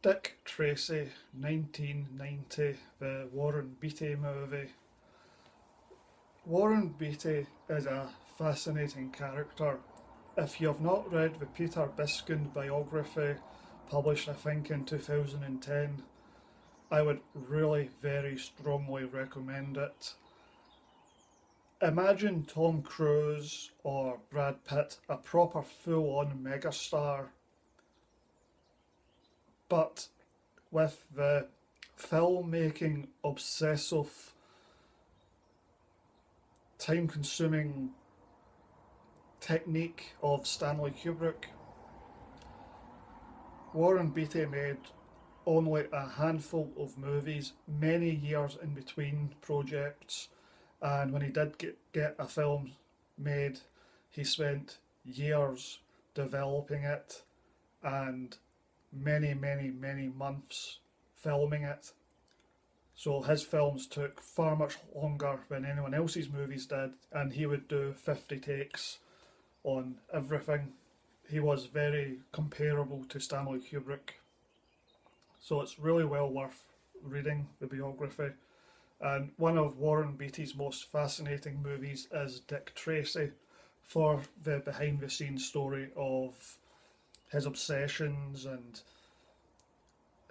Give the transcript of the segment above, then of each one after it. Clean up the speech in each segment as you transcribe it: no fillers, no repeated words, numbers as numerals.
Dick Tracy, 1990, the Warren Beatty movie. Warren Beatty is a fascinating character. If you have not read the Peter Biskind biography, published I think in 2010, I would really very strongly recommend it. Imagine Tom Cruise or Brad Pitt, a proper full on megastar, but with the filmmaking obsessive, time consuming technique of Stanley Kubrick. Warren Beatty made only a handful of movies, many years in between projects, and when he did get a film made, he spent years developing it and many, many, many months filming it. So his films took far much longer than anyone else's movies did, and he would do 50 takes on everything. He was very comparable to Stanley Kubrick. So it's really well worth reading the biography. And one of Warren Beatty's most fascinating movies is Dick Tracy, for the behind the scenes story of his obsessions and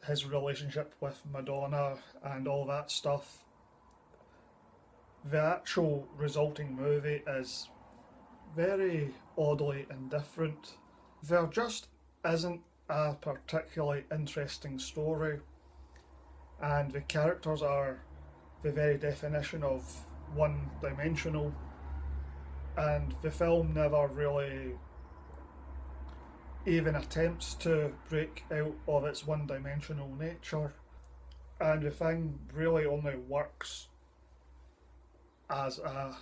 his relationship with Madonna and all that stuff. The actual resulting movie is very oddly indifferent. There just isn't a particularly interesting story, and the characters are the very definition of one dimensional, and the film never really even attempts to break out of its one dimensional nature, and the thing really only works as a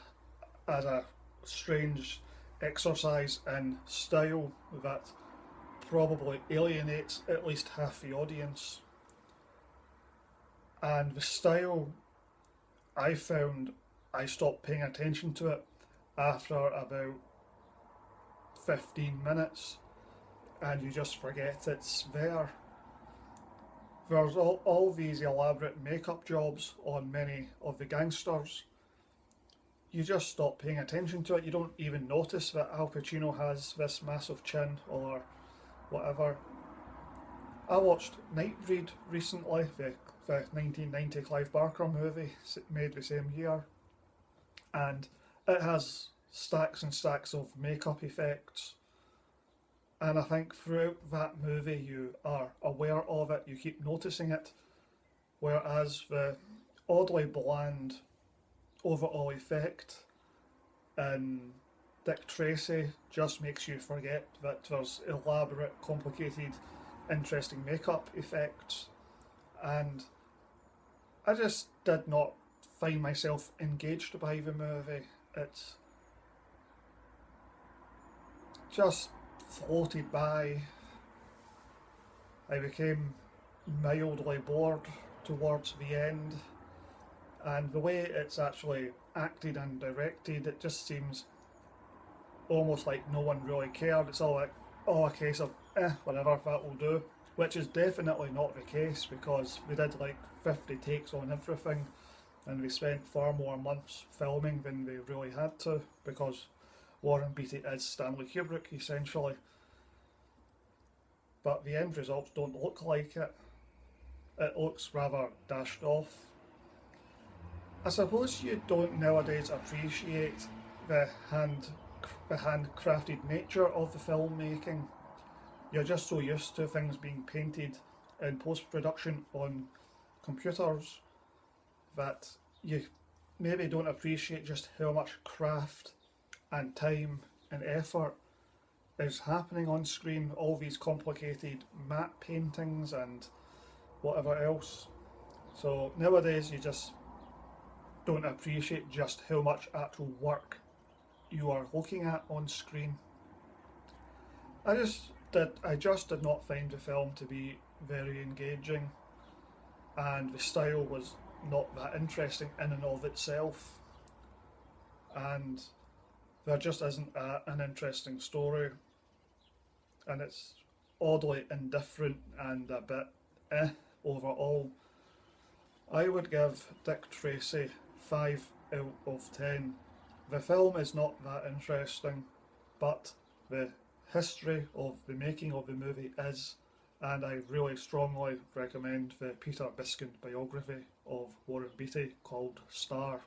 strange exercise in style that probably alienates at least half the audience. And the style, I found, I stopped paying attention to it after about 15 minutes, and you just forget it's there. There's all these elaborate makeup jobs on many of the gangsters. You just stop paying attention to it. You don't even notice that Al Pacino has this massive chin or whatever. I watched Nightbreed recently, the 1990 Clive Barker movie made the same year, and it has stacks and stacks of makeup effects. And I think throughout that movie you are aware of it, you keep noticing it, whereas the oddly bland overall effect in Dick Tracy just makes you forget that there's elaborate, complicated, interesting makeup effects. And I just did not find myself engaged by the movie. It just floated by. I became mildly bored towards the end, and the way it's actually acted and directed, it just seems almost like no one really cared. It's all like, oh, a case of whatever, that will do, which is definitely not the case, because we did like 50 takes on everything, and we spent far more months filming than we really had to, because Warren Beatty is Stanley Kubrick essentially. But the end results don't look like it. It looks rather dashed off. I suppose you don't nowadays appreciate the handcrafted nature of the filmmaking. You're just so used to things being painted in post production on computers that you maybe don't appreciate just how much craft and time and effort is happening on screen. All these complicated matte paintings and whatever else. So nowadays you just don't appreciate just how much actual work you are looking at on screen. I just did not find the film to be very engaging, and the style was not that interesting in and of itself, and there just isn't an interesting story, and it's oddly indifferent and a bit overall. I would give Dick Tracy 5 out of 10. The film is not that interesting, but the history of the making of the movie is, and I really strongly recommend the Peter Biskin biography of Warren Beatty called Star.